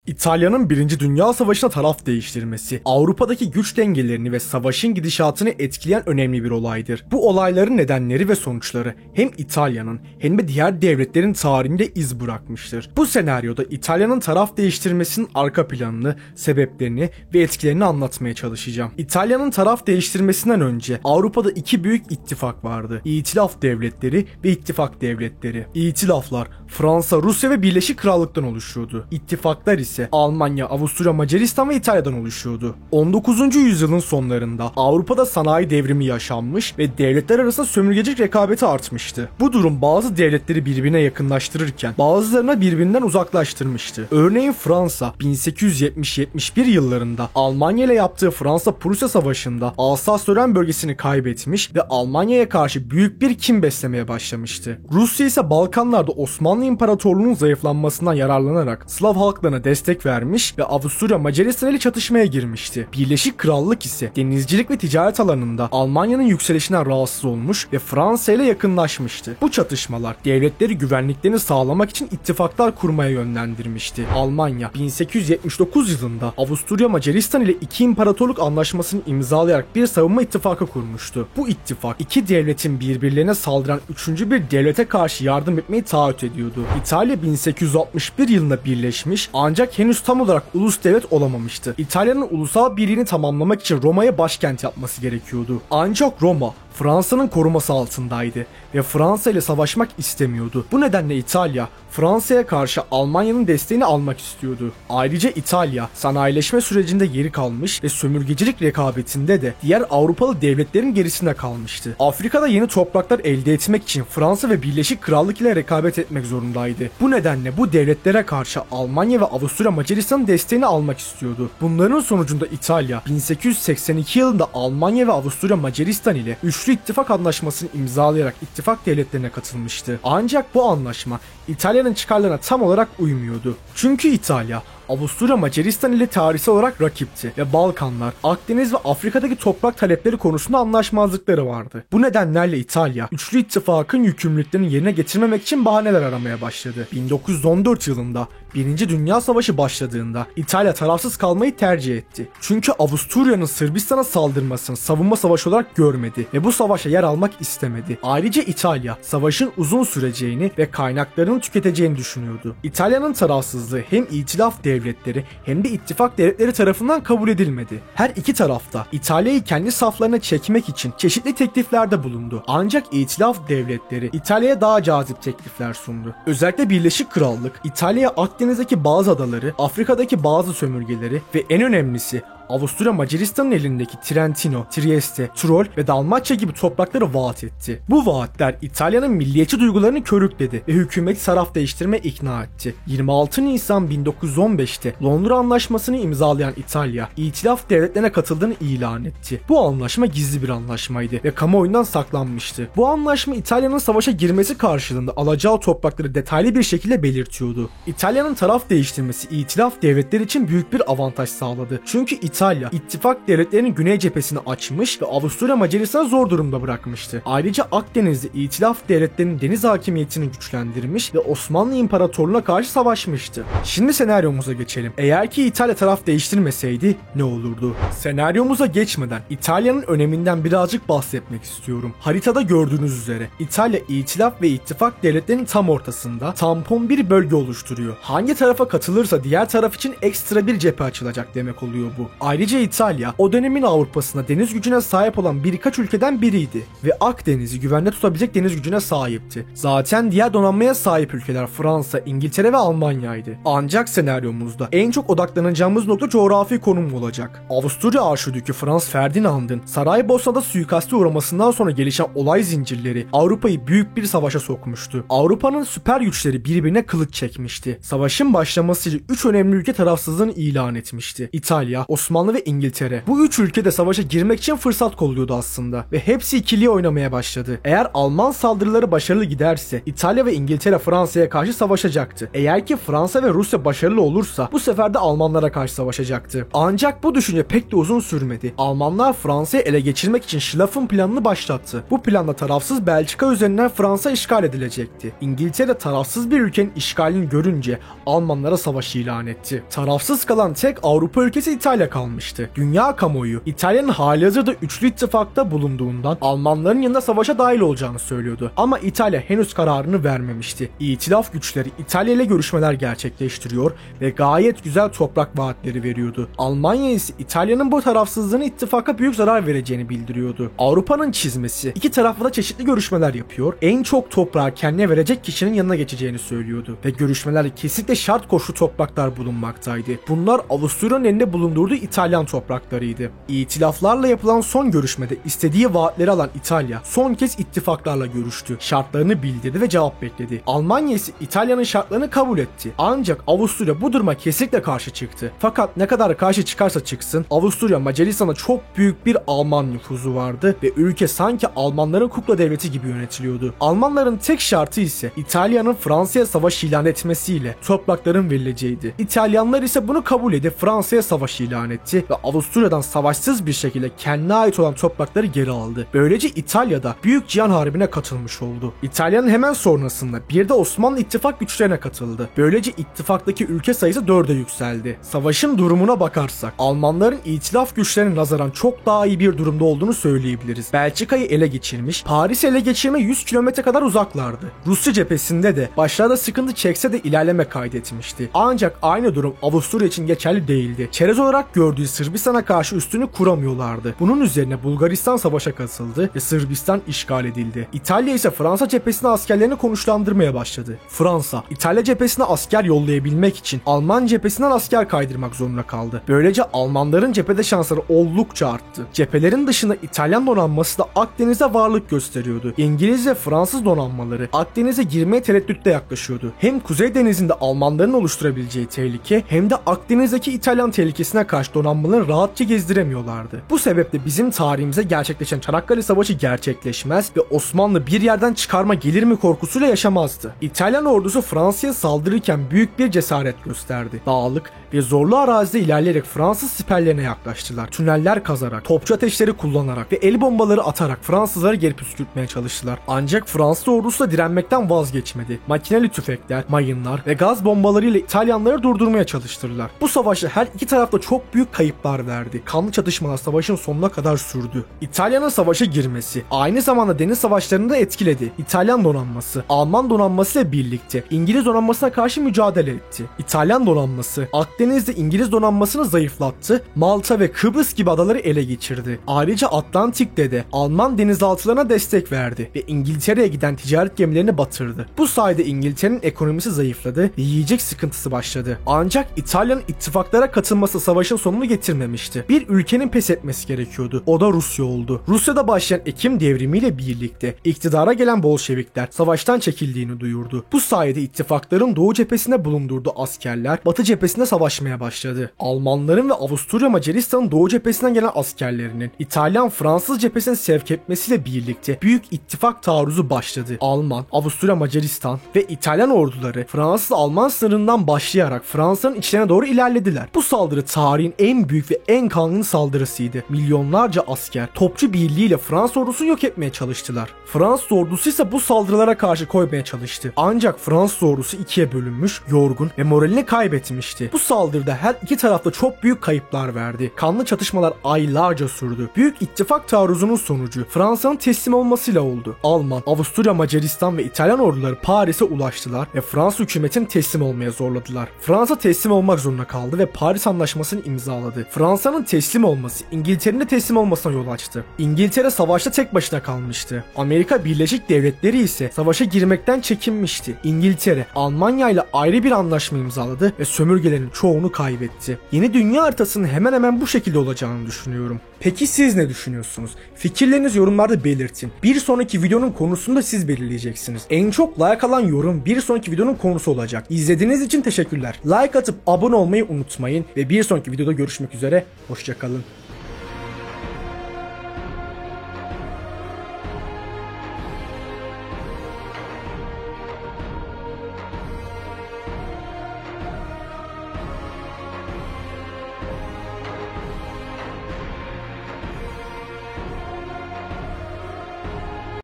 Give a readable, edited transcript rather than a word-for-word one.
İtalya'nın 1. Dünya Savaşı'na taraf değiştirmesi, Avrupa'daki güç dengelerini ve savaşın gidişatını etkileyen önemli bir olaydır. Bu olayların nedenleri ve sonuçları hem İtalya'nın hem de diğer devletlerin tarihinde iz bırakmıştır. Bu senaryoda İtalya'nın taraf değiştirmesinin arka planını, sebeplerini ve etkilerini anlatmaya çalışacağım. İtalya'nın taraf değiştirmesinden önce Avrupa'da iki büyük ittifak vardı. İtilaf devletleri ve ittifak devletleri. İtilaflar Fransa, Rusya ve Birleşik Krallık'tan oluşuyordu. İttifaklar ise Almanya, Avusturya, Macaristan ve İtalya'dan oluşuyordu. 19. yüzyılın sonlarında Avrupa'da sanayi devrimi yaşanmış ve devletler arasında sömürgecilik rekabeti artmıştı. Bu durum bazı devletleri birbirine yakınlaştırırken bazılarına birbirinden uzaklaştırmıştı. Örneğin Fransa 1870-71 yıllarında Almanya ile yaptığı Fransa-Prusya Savaşı'nda Alsas-Lorraine bölgesini kaybetmiş ve Almanya'ya karşı büyük bir kin beslemeye başlamıştı. Rusya ise Balkanlarda Osmanlı İmparatorluğu'nun zayıflanmasından yararlanarak Slav halklarına destek vermiş ve Avusturya Macaristan ile çatışmaya girmişti. Birleşik Krallık ise denizcilik ve ticaret alanında Almanya'nın yükselişinden rahatsız olmuş ve Fransa ile yakınlaşmıştı. Bu çatışmalar devletleri güvenliklerini sağlamak için ittifaklar kurmaya yönlendirmişti. Almanya 1879 yılında Avusturya Macaristan ile iki imparatorluk anlaşmasını imzalayarak bir savunma ittifakı kurmuştu. Bu ittifak iki devletin birbirlerine saldıran üçüncü bir devlete karşı yardım etmeyi taahhüt ediyordu. İtalya 1861 yılında birleşmiş ancak henüz tam olarak ulus devlet olamamıştı. İtalya'nın ulusal birliğini tamamlamak için Roma'ya başkent yapması gerekiyordu. Ancak Roma Fransa'nın koruması altındaydı ve Fransa ile savaşmak istemiyordu. Bu nedenle İtalya, Fransa'ya karşı Almanya'nın desteğini almak istiyordu. Ayrıca İtalya, sanayileşme sürecinde geri kalmış ve sömürgecilik rekabetinde de diğer Avrupalı devletlerin gerisinde kalmıştı. Afrika'da yeni topraklar elde etmek için Fransa ve Birleşik Krallık ile rekabet etmek zorundaydı. Bu nedenle bu devletlere karşı Almanya ve Avusturya Macaristan'ın desteğini almak istiyordu. Bunların sonucunda İtalya, 1882 yılında Almanya ve Avusturya Macaristan ile Üçlü İttifak Anlaşması'nı imzalayarak ittifak devletlerine katılmıştı. Ancak bu anlaşma İtalya'nın çıkarlarına tam olarak uymuyordu. Çünkü İtalya, Avusturya Macaristan ile tarihsel olarak rakipti ve Balkanlar, Akdeniz ve Afrika'daki toprak talepleri konusunda anlaşmazlıkları vardı. Bu nedenlerle İtalya, Üçlü İttifak'ın yükümlülüklerini yerine getirmemek için bahaneler aramaya başladı. 1914 yılında 1. Dünya Savaşı başladığında İtalya tarafsız kalmayı tercih etti. Çünkü Avusturya'nın Sırbistan'a saldırmasını savunma savaşı olarak görmedi ve bu savaşa yer almak istemedi. Ayrıca İtalya, savaşın uzun süreceğini ve kaynaklarını tüketeceğini düşünüyordu. İtalya'nın tarafsızlığı hem İtilaf devletleri hem de ittifak devletleri tarafından kabul edilmedi. Her iki tarafta İtalya'yı kendi saflarına çekmek için çeşitli tekliflerde bulundu. Ancak İtilaf devletleri İtalya'ya daha cazip teklifler sundu. Özellikle Birleşik Krallık, İtalya'ya Akdeniz'deki bazı adaları, Afrika'daki bazı sömürgeleri ve en önemlisi Avusturya Macaristan'ın elindeki Trentino, Trieste, Tirol ve Dalmaçya gibi toprakları vaat etti. Bu vaatler İtalya'nın milliyetçi duygularını körükledi ve hükümeti taraf değiştirmeye ikna etti. 26 Nisan 1915'te Londra Anlaşması'nı imzalayan İtalya, İtilaf devletlerine katıldığını ilan etti. Bu anlaşma gizli bir anlaşmaydı ve kamuoyundan saklanmıştı. Bu anlaşma İtalya'nın savaşa girmesi karşılığında alacağı toprakları detaylı bir şekilde belirtiyordu. İtalya'nın taraf değiştirmesi İtilaf devletleri için büyük bir avantaj sağladı. Çünkü İtalya, ittifak devletlerinin güney cephesini açmış ve Avusturya Macaristan'ı zor durumda bırakmıştı. Ayrıca Akdeniz'de İtilaf devletlerinin deniz hakimiyetini güçlendirmiş ve Osmanlı İmparatorluğu'na karşı savaşmıştı. Şimdi senaryomuza geçelim. Eğer ki İtalya taraf değiştirmeseydi ne olurdu? Senaryomuza geçmeden İtalya'nın öneminden birazcık bahsetmek istiyorum. Haritada gördüğünüz üzere İtalya, İtilaf ve ittifak devletlerinin tam ortasında tampon bir bölge oluşturuyor. Hangi tarafa katılırsa diğer taraf için ekstra bir cephe açılacak demek oluyor bu. Ayrıca İtalya o dönemin Avrupa'sında deniz gücüne sahip olan birkaç ülkeden biriydi ve Akdeniz'i güvende tutabilecek deniz gücüne sahipti. Zaten diğer donanmaya sahip ülkeler Fransa, İngiltere ve Almanya'ydı. Ancak senaryomuzda en çok odaklanacağımız nokta coğrafi konum olacak. Avusturya Arşidükü Franz Ferdinand'ın Saraybosna'da suikaste uğramasından sonra gelişen olay zincirleri Avrupa'yı büyük bir savaşa sokmuştu. Avrupa'nın süper güçleri birbirine kılıç çekmişti. Savaşın başlamasıyla 3 önemli ülke tarafsızlığını ilan etmişti. İtalya, Osmanlı Osmanlı ve İngiltere. Bu üç ülke de savaşa girmek için fırsat kolluyordu aslında ve hepsi ikiliye oynamaya başladı. Eğer Alman saldırıları başarılı giderse İtalya ve İngiltere Fransa'ya karşı savaşacaktı. Eğer ki Fransa ve Rusya başarılı olursa bu sefer de Almanlara karşı savaşacaktı. Ancak bu düşünce pek de uzun sürmedi. Almanlar Fransa'yı ele geçirmek için Schlieffen planını başlattı. Bu planla tarafsız Belçika üzerinden Fransa işgal edilecekti. İngiltere tarafsız bir ülkenin işgalini görünce Almanlara savaş ilan etti. Tarafsız kalan tek Avrupa ülkesi İtalya kalmıştı. Dünya kamuoyu İtalya'nın halihazırda üçlü ittifakta bulunduğundan Almanların yanında savaşa dahil olacağını söylüyordu. Ama İtalya henüz kararını vermemişti. İtilaf güçleri İtalya ile görüşmeler gerçekleştiriyor ve gayet güzel toprak vaatleri veriyordu. Almanya ise İtalya'nın bu tarafsızlığını ittifaka büyük zarar vereceğini bildiriyordu. Avrupa'nın çizmesi iki tarafta da çeşitli görüşmeler yapıyor, en çok toprağı kendine verecek kişinin yanına geçeceğini söylüyordu. Ve görüşmelerde kesinlikle şart koşulu topraklar bulunmaktaydı. Bunlar Avusturya'nın elinde bulundurduğu İtalyan topraklarıydı. İtilaflarla yapılan son görüşmede istediği vaatleri alan İtalya son kez ittifaklarla görüştü. Şartlarını bildirdi ve cevap bekledi. Almanya ise İtalya'nın şartlarını kabul etti. Ancak Avusturya bu duruma kesinlikle karşı çıktı. Fakat ne kadar karşı çıkarsa çıksın Avusturya Macaristan'da çok büyük bir Alman nüfuzu vardı ve ülke sanki Almanların kukla devleti gibi yönetiliyordu. Almanların tek şartı ise İtalya'nın Fransa'ya savaş ilan etmesiyle toprakların verileceğiydi. İtalyanlar ise bunu kabul edip Fransa'ya savaş ilan etti ve Avusturya'dan savaşsız bir şekilde kendine ait olan toprakları geri aldı. Böylece İtalya'da Büyük Cihan Harbi'ne katılmış oldu. İtalya'nın hemen sonrasında bir de Osmanlı ittifak güçlerine katıldı. Böylece ittifaktaki ülke sayısı 4'e yükseldi. Savaşın durumuna bakarsak Almanların itilaf güçlerine nazaran çok daha iyi bir durumda olduğunu söyleyebiliriz. Belçika'yı ele geçirmiş, Paris'i ele geçirme 100 kilometre kadar uzaklardı. Rusya cephesinde de başlarda sıkıntı çekse de ilerleme kaydetmişti. Ancak aynı durum Avusturya için geçerli değildi. Çerez olarak gördüğü Sırbistan'a karşı üstünü kuramıyorlardı. Bunun üzerine Bulgaristan savaşa katıldı ve Sırbistan işgal edildi. İtalya ise Fransa cephesine askerlerini konuşlandırmaya başladı. Fransa, İtalya cephesine asker yollayabilmek için Alman cephesinden asker kaydırmak zorunda kaldı. Böylece Almanların cephede şansları oldukça arttı. Cephelerin dışında İtalyan donanması da Akdeniz'de varlık gösteriyordu. İngiliz ve Fransız donanmaları Akdeniz'e girmeye tereddütle yaklaşıyordu. Hem Kuzey Denizi'nde Almanların oluşturabileceği tehlike hem de Akdeniz'deki İtalyan tehlikesine karşı donanmalarını rahatça gezdiremiyorlardı. Bu sebeple bizim tarihimize gerçekleşen Çanakkale Savaşı gerçekleşmez ve Osmanlı bir yerden çıkarma gelir mi korkusuyla yaşamazdı. İtalyan ordusu Fransa'ya saldırırken büyük bir cesaret gösterdi. Dağlık ve zorlu arazide ilerleyerek Fransız siperlerine yaklaştılar. Tüneller kazarak, topçu ateşleri kullanarak ve el bombaları atarak Fransızları geri püskürtmeye çalıştılar. Ancak Fransız ordusu da direnmekten vazgeçmedi. Makineli tüfekler, mayınlar ve gaz bombalarıyla İtalyanları durdurmaya çalıştırdılar. Bu savaşta her iki tarafta çok büyük kayıplar verdi. Kanlı çatışmalar savaşın sonuna kadar sürdü. İtalya'nın savaşa girmesi aynı zamanda deniz savaşlarını da etkiledi. İtalyan donanması Alman donanması ile birlikte İngiliz donanmasına karşı mücadele etti. İtalyan donanması Akdeniz'de İngiliz donanmasını zayıflattı, Malta ve Kıbrıs gibi adaları ele geçirdi. Ayrıca Atlantik'te de Alman denizaltılarına destek verdi ve İngiltere'ye giden ticaret gemilerini batırdı. Bu sayede İngiltere'nin ekonomisi zayıfladı ve yiyecek sıkıntısı başladı. Ancak İtalya'nın ittifaklara katılması savaşın sonunu getirmemişti. Bir ülkenin pes etmesi gerekiyordu. O da Rusya oldu. Rusya'da başlayan Ekim devrimiyle birlikte iktidara gelen Bolşevikler savaştan çekildiğini duyurdu. Bu sayede ittifakların Doğu cephesinde bulundurduğu askerler Batı cephesinde savaşmaya başladı. Almanların ve Avusturya Macaristan'ın Doğu cephesinden gelen askerlerinin İtalyan-Fransız cephesine sevk etmesiyle birlikte büyük ittifak taarruzu başladı. Alman, Avusturya Macaristan ve İtalyan orduları Fransız-Alman sınırından başlayarak Fransa'nın içlerine doğru ilerlediler. Bu saldırı tarihin en büyük ve en kanlı saldırısıydı. Milyonlarca asker topçu birliğiyle Fransız ordusunu yok etmeye çalıştılar. Fransız ordusu ise bu saldırılara karşı koymaya çalıştı. Ancak Fransız ordusu ikiye bölünmüş, yorgun ve moralini kaybetmişti. Bu saldırıda her iki tarafta çok büyük kayıplar verdi. Kanlı çatışmalar aylarca sürdü. Büyük ittifak taarruzunun sonucu Fransa'nın teslim olmasıyla oldu. Alman, Avusturya, Macaristan ve İtalyan orduları Paris'e ulaştılar ve Fransız hükümetini teslim olmaya zorladılar. Fransa teslim olmak zorunda kaldı ve Paris Anlaşması'nı imzaladı. Fransa'nın teslim olması İngiltere'nin de teslim olmasına yol açtı. İngiltere savaşta tek başına kalmıştı. Amerika Birleşik Devletleri ise savaşa girmekten çekinmişti. İngiltere, Almanya ile ayrı bir anlaşma imzaladı ve sömürgelerin çoğunu kaybetti. Yeni dünya haritasının hemen hemen bu şekilde olacağını düşünüyorum. Peki siz ne düşünüyorsunuz? Fikirlerinizi yorumlarda belirtin. Bir sonraki videonun konusunu da siz belirleyeceksiniz. En çok like alan yorum bir sonraki videonun konusu olacak. İzlediğiniz için teşekkürler. Like atıp abone olmayı unutmayın ve bir sonraki videoda görüşmek üzere. Hoşça kalın.